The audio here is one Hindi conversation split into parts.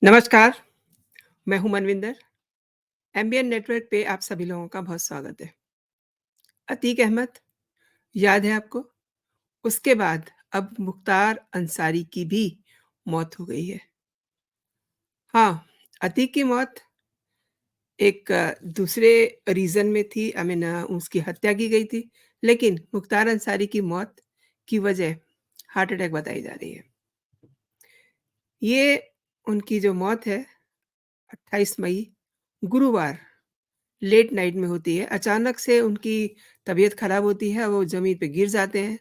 नमस्कार, मैं हूँ मनविंदर। एमबीएन नेटवर्क पे आप सभी लोगों का बहुत स्वागत है। अतीक अहमद, याद है आपको? उसके बाद अब मुख्तार अंसारी की भी मौत हो गई है। हाँ, अतीक की मौत एक दूसरे रीज़न में थी आई मीन उसकी हत्या की गई थी, लेकिन मुख्तार अंसारी की मौत की वजह हार्ट अटैक बताई जा रही है। ये उनकी जो मौत है 28 मई गुरुवार लेट नाइट में होती है। अचानक से उनकी तबीयत खराब होती है, वो ज़मीन पे गिर जाते हैं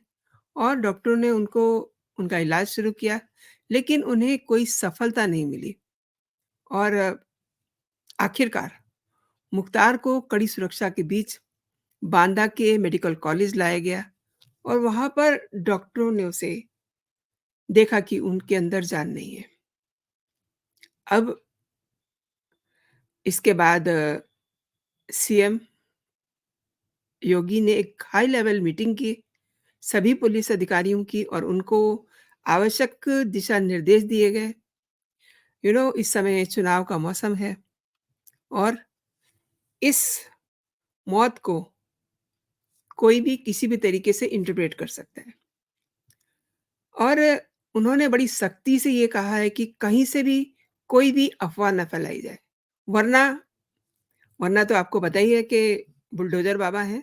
और डॉक्टरों ने उनको उनका इलाज शुरू किया, लेकिन उन्हें कोई सफलता नहीं मिली और आखिरकार मुख्तार को कड़ी सुरक्षा के बीच बांदा के मेडिकल कॉलेज लाया गया और वहाँ पर डॉक्टरों ने उसे देखा कि उनके अंदर जान नहीं है। अब इसके बाद सीएम योगी ने एक हाई लेवल मीटिंग की सभी पुलिस अधिकारियों की और उनको आवश्यक दिशा निर्देश दिए गए। इस समय चुनाव का मौसम है और इस मौत को कोई भी किसी भी तरीके से इंटरप्रेट कर सकता है और उन्होंने बड़ी सख्ती से ये कहा है कि कहीं से भी कोई भी अफ़वाह ना फैलाई जाए। वरना वरना तो आपको पता ही है कि बुलडोज़र बाबा हैं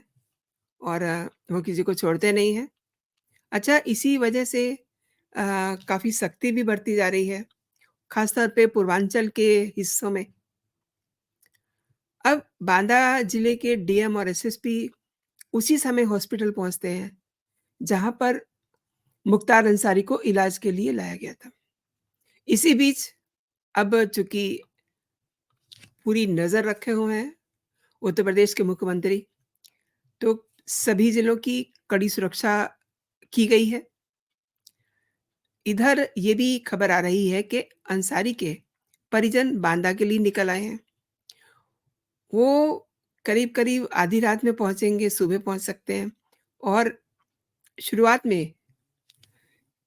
और वो किसी को छोड़ते नहीं हैं। अच्छा, इसी वजह से काफ़ी सख्ती भी बरती जा रही है। खासतौर पे पूर्वांचल के हिस्सों में। अब बांदा जिले के डीएम और एसएसपी उसी समय हॉस्पिटल पहुँचते हैं, जहाँ पर मुख्तार अंसारी को इलाज के लिए लाया गया था। इसी बीच अब चूँकि पूरी नज़र रखे हुए हैं उत्तर प्रदेश के मुख्यमंत्री, तो सभी ज़िलों की कड़ी सुरक्षा की गई है। इधर ये भी खबर आ रही है कि अंसारी के परिजन बांदा के लिए निकल आए हैं। वो करीब-करीब आधी रात में पहुँचेंगे, सुबह पहुँच सकते हैं और शुरुआत में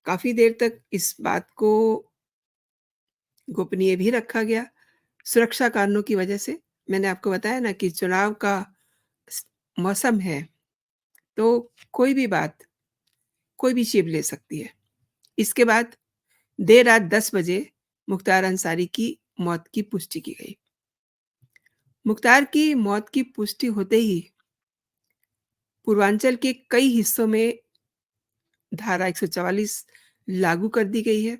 काफ़ी देर तक इस बात को गोपनीय भी रखा गया, सुरक्षा कारणों की वजह से। मैंने आपको बताया ना कि चुनाव का स मौसम है, तो कोई भी बात, कोई भी शेप ले सकती है। इसके बाद देर रात 10 बजे मुख्तार अंसारी की मौत की पुष्टि की गई। मुख्तार की मौत की पुष्टि होते ही पूर्वांचल के कई हिस्सों में धारा 144 लागू कर दी गई है।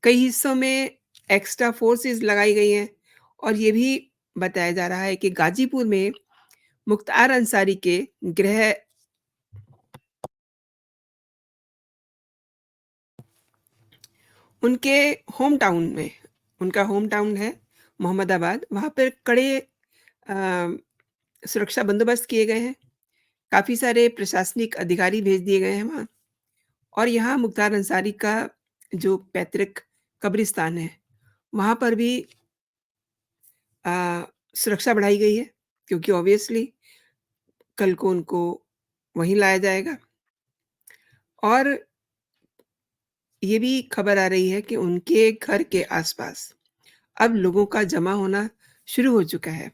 कई हिस्सों में एक्स्ट्रा फोर्सेस लगाई गई हैं और ये भी बताया जा रहा है कि गाजीपुर में मुख्तार अंसारी के गृह उनके होम टाउन में उनका होम टाउन है मोहम्मदाबाद, वहाँ पर कड़े अ, सुरक्षा बंदोबस्त किए गए हैं। काफ़ी सारे प्रशासनिक अधिकारी भेज दिए गए हैं वहाँ और यहाँ मुख्तार अंसारी का जो पैतृक कब्रिस्तान है, वहाँ पर भी अ, सुरक्षा बढ़ाई गई है क्योंकि ऑब्वियसली कल को उनको वहीं लाया जाएगा और ये भी खबर आ रही है कि उनके घर के आस-पास अब लोगों का जमा होना शुरू हो चुका है।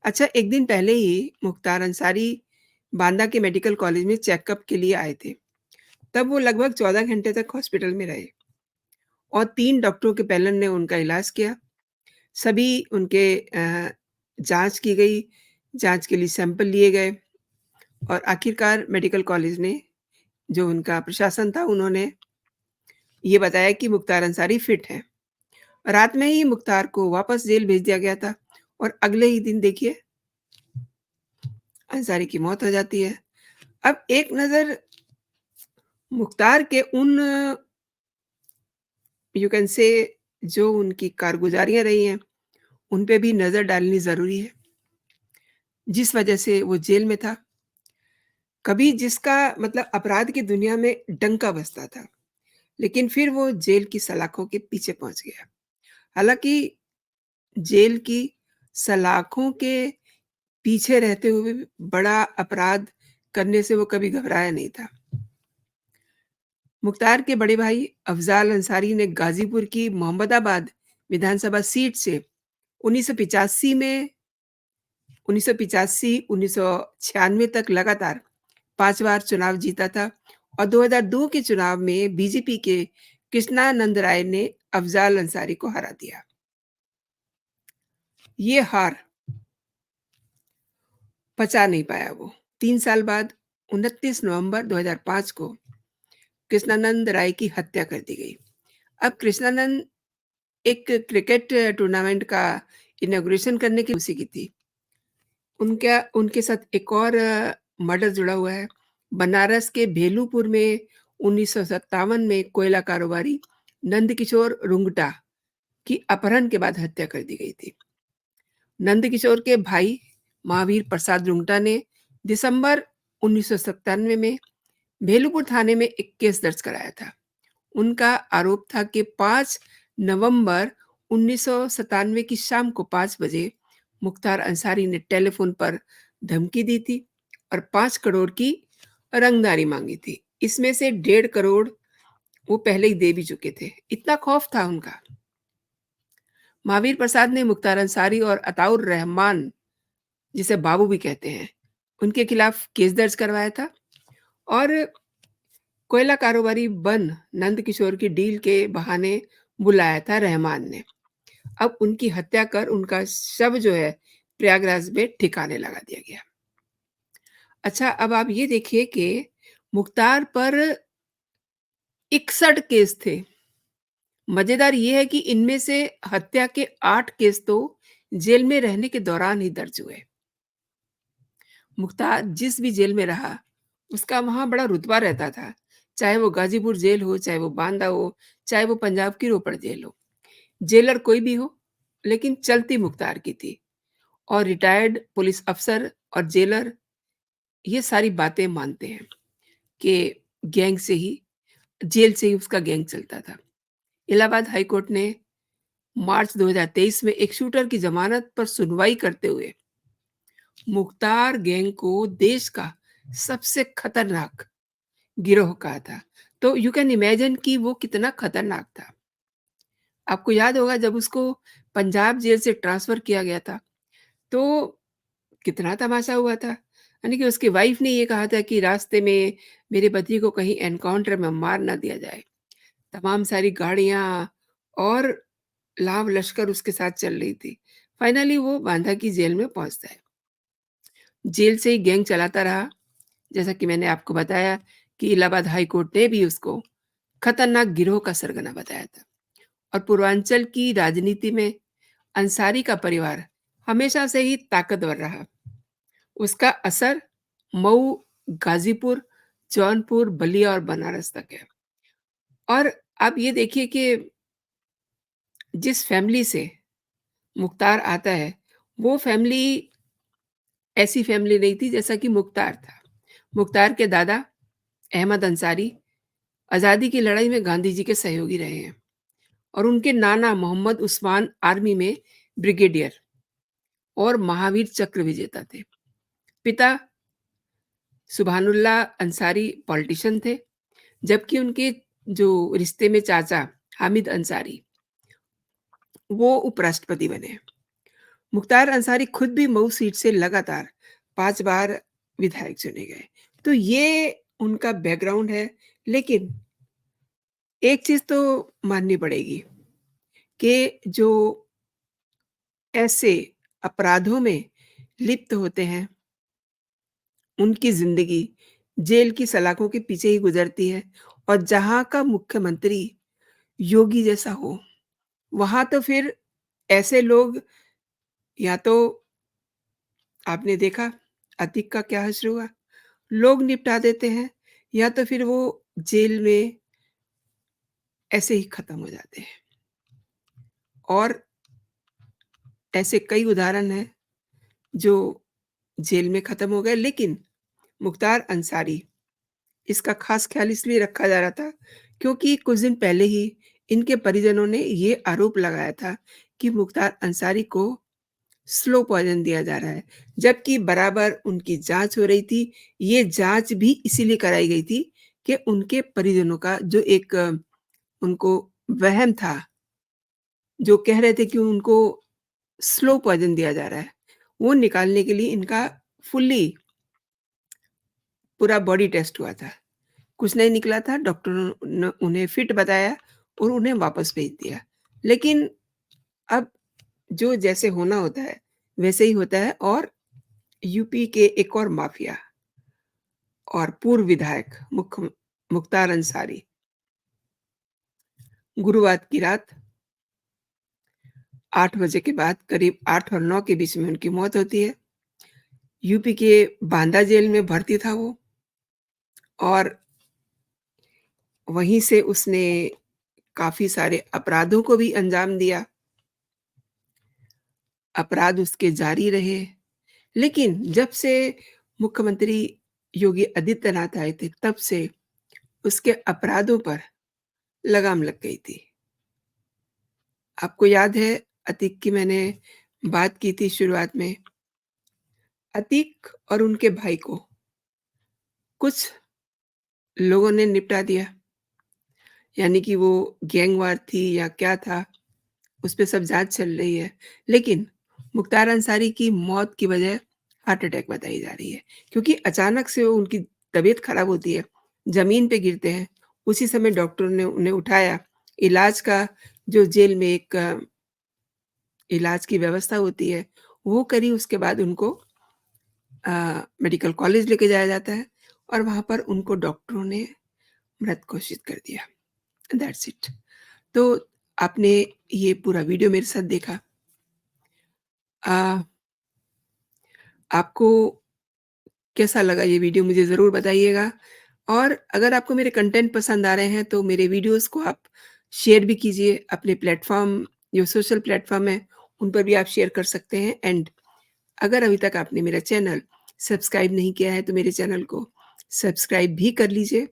अच्छा, एक दिन पहले ही मुख्तार अंसारी बांदा के मेडिकल कॉलेज में चेकअप के लिए आए थे। तब वो लगभग 14 घंटे तक हॉस्पिटल में रहे और 3 डॉक्टरों के पैनल ने उनका इलाज किया। सभी उनके जाँच की गई, जाँच के लिए सैंपल लिए गए और आखिरकार मेडिकल कॉलेज ने जो उनका प्रशासन था उन्होंने ये बताया कि मुख्तार अंसारी फिट हैं। रात में ही मुख्तार को वापस जेल भेज दिया गया था और अगले ही दिन देखिए अंसारी की मौत हो जाती है। अब एक नज़र मुख्तार के उन यू कैन से जो उनकी कारगुज़ारियाँ रही हैं, उन पे भी नज़र डालनी ज़रूरी है, जिस वजह से वो जेल में था। कभी जिसका मतलब अपराध की दुनिया में डंका बजता था, लेकिन फिर वो जेल की सलाखों के पीछे पहुँच गया। हालाँकि जेल की सलाखों के पीछे रहते हुए भी बड़ा अपराध करने से वो कभी घबराया नहीं था। मुख्तार के बड़े भाई अफ़ज़ाल अंसारी ने गाज़ीपुर की मोहम्मदाबाद विधानसभा सीट से 1985 में 1985, 1996 तक लगातार 5 बार चुनाव जीता था और 2002 के चुनाव में बीजेपी के कृष्णानंद राय ने अफ़ज़ाल अंसारी को हरा दिया। ये हार पचा नहीं पाया वो। 3 साल बाद 29 नवंबर 2005 को कृष्णानंद राय की हत्या कर दी गई। अब कृष्णानंद एक क्रिकेट टूर्नामेंट का इनॉग्रेशन करने की उसी की थी। उनका उनके साथ एक और मर्डर जुड़ा हुआ है। बनारस के भेलूपुर में 1957 में कोयला कारोबारी नंदकिशोर रुंगटा की अपहरण के बाद हत्या कर दी गई थी। नंदकिशोर के भाई महावीर प्रसाद रुंगटा ने दिसंबर 1997 में भेलूपुर थाने में एक केस दर्ज कराया था। उनका आरोप था कि 5 नवंबर 1997 की शाम को 5 बजे मुख्तार अंसारी ने टेलीफ़ोन पर धमकी दी थी और 5 करोड़ की रंगदारी माँगी थी। इसमें से 1.5 करोड़ वो पहले ही दे भी चुके थे। इतना खौफ था उनका। महावीर प्रसाद ने मुख्तार अंसारी और अताउर रहमान, जिसे बाबू भी कहते हैं, उनके खिलाफ केस दर्ज करवाया था और कोयला कारोबारी बन नंदकिशोर की डील के बहाने बुलाया था रहमान ने। अब उनकी हत्या कर उनका शव जो है प्रयागराज में ठिकाने लगा दिया गया। अच्छा, अब आप ये देखिए कि मुख्तार पर 61 केस थे। मज़ेदार ये है कि इनमें से हत्या के 8 केस तो जेल में रहने के दौरान ही दर्ज हुए। मुख्तार जिस भी जेल में रहा, उसका वहाँ बड़ा रुतबा रहता था। चाहे वो गाज़ीपुर जेल हो, चाहे वो बांदा हो, चाहे वो पंजाब की रोपड़ जेल हो। जेलर कोई भी हो, लेकिन चलती मुख्तार की थी और रिटायर्ड पुलिस अफ़सर और जेलर ये सारी बातें मानते हैं कि गैंग से ही जेल से ही उसका गैंग चलता था। इलाहाबाद हाई कोर्ट ने मार्च 2023 में एक शूटर की ज़मानत पर सुनवाई करते हुए मुख्तार गैंग को देश का सबसे खतरनाक गिरोह कहा था। तो यू कैन इमेजिन कि वो कितना खतरनाक था। आपको याद होगा जब उसको पंजाब जेल से ट्रांसफ़र किया गया था, तो कितना तमाशा हुआ था। यानी कि उसकी वाइफ़ ने ये कहा था कि रास्ते में मेरे पति को कहीं एनकाउंटर में मार ना दिया जाए। तमाम सारी गाड़ियाँ और लाव लश्कर उसके साथ चल रही थी। फाइनली वो बांदा की जेल में पहुँचता है। जेल से ही गैंग चलाता रहा, जैसा कि मैंने आपको बताया कि इलाहाबाद हाई कोर्ट ने भी उसको खतरनाक गिरोह का सरगना बताया था। और पूर्वांचल की राजनीति में अंसारी का परिवार हमेशा से ही ताकतवर रहा। उसका असर मऊ, गाज़ीपुर, जौनपुर, बलिया और बनारस तक है। और आप ये देखिए कि जिस फैमिली से मुख्तार आता है, वो फैमिली ऐसी फैमिली नहीं थी जैसा कि मुख्तार था। मुख्तार के दादा अहमद अंसारी आज़ादी की लड़ाई में गांधी जी के सहयोगी रहे हैं और उनके नाना मोहम्मद उस्मान आर्मी में ब्रिगेडियर और महावीर चक्र विजेता थे। पिता सुभानुल्लाह अंसारी पॉलिटिशियन थे, जबकि उनके जो रिश्ते में चाचा हामिद अंसारी, वो उपराष्ट्रपति बने। मुख्तार अंसारी खुद भी मऊ सीट से लगातार 5 बार विधायक चुने गए। तो ये उनका बैकग्राउंड है, लेकिन एक चीज़ तो माननी पड़ेगी कि जो ऐसे अपराधों में लिप्त होते हैं, उनकी ज़िंदगी जेल की सलाखों के पीछे ही गुज़रती है और जहाँ का मुख्यमंत्री योगी जैसा हो, वहाँ तो फिर ऐसे लोग या तो आपने देखा अतीक का क्या हश्र हुआ, लोग निपटा देते हैं या तो फिर वो जेल में ऐसे ही खत्म हो जाते हैं। और ऐसे कई उदाहरण हैं जो जेल में खत्म हो गए, लेकिन मुख्तार अंसारी इसका खास ख्याल इसलिए रखा जा रहा था क्योंकि कुछ दिन पहले ही इनके परिजनों ने ये आरोप लगाया था कि मुख्तार अंसारी को स्लो पॉइज़न दिया जा रहा है, जबकि बराबर उनकी जाँच हो रही थी। ये जाँच भी इसीलिए कराई गई थी कि उनके परिजनों का जो एक उनको वहम था जो कह रहे थे कि उनको स्लो पॉइज़न दिया जा रहा है, वो निकालने के लिए इनका फुल्ली पूरा बॉडी टेस्ट हुआ था। कुछ नहीं निकला था, डॉक्टरों ने उन्हें फिट बताया और उन्हें वापस भेज दिया। लेकिन अब जो जैसे होना होता है, वैसे ही होता है और यूपी के एक और माफिया और पूर्व विधायक मुख्तार अंसारी, गुरुवार की रात 8 बजे के बाद करीब 8 और 9 के बीच में उनकी मौत होती है। यूपी के बांदा जेल में भर्ती था वो और वहीं से उसने काफ़ी सारे अपराधों को भी अंजाम दिया। अपराध उसके जारी रहे, लेकिन जब से मुख्यमंत्री योगी आदित्यनाथ आए थे, तब से उसके अपराधों पर लगाम लग गई थी। आपको याद है अतीक की मैंने बात की थी शुरुआत में। अतीक और उनके भाई को कुछ लोगों ने निपटा दिया, यानी कि वो गैंग वार थी या क्या था, उस पे सब जाँच चल रही है। लेकिन मुख्तार अंसारी की मौत की वजह हार्ट अटैक बताई जा रही है, क्योंकि अचानक से वो उनकी तबीयत खराब होती है, ज़मीन पे गिरते हैं। उसी समय डॉक्टरों ने उन्हें उठाया, इलाज का जो जेल में एक इलाज की व्यवस्था होती है, वो करी उसके बाद उनको मेडिकल कॉलेज लेके जाया जाता है और वहाँ पर उनको डॉक्टरों ने मृत घोषित कर दिया। That's it. तो आपने ये पूरा वीडियो मेरे साथ देखा। अ, आपको कैसा लगा ये वीडियो मुझे ज़रूर बताइएगा और अगर आपको मेरे कंटेंट पसंद आ रहे हैं तो मेरे वीडियोज़ को आप शेयर भी कीजिए अपने प्लेटफ़ॉर्म जो सोशल प्लेटफ़ॉर्म है, उन पर भी आप शेयर कर सकते हैं एंड अगर अभी तक आपने मेरा चैनल सब्सक्राइब नहीं किया है तो मेरे चैनल को सब्सक्राइब भी कर लीजिए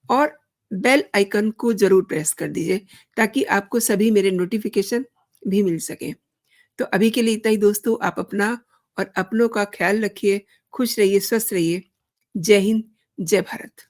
और बेल आइकन को ज़रूर प्रेस कर दीजिए ताकि आपको सभी मेरे नोटिफ़िकेशन भी मिल सकें। तो अभी के लिए इतना ही दोस्तों, आप अपना और अपनों का ख़्याल रखिए, खुश रहिए, स्वस्थ रहिए। जय हिंद, जय भारत।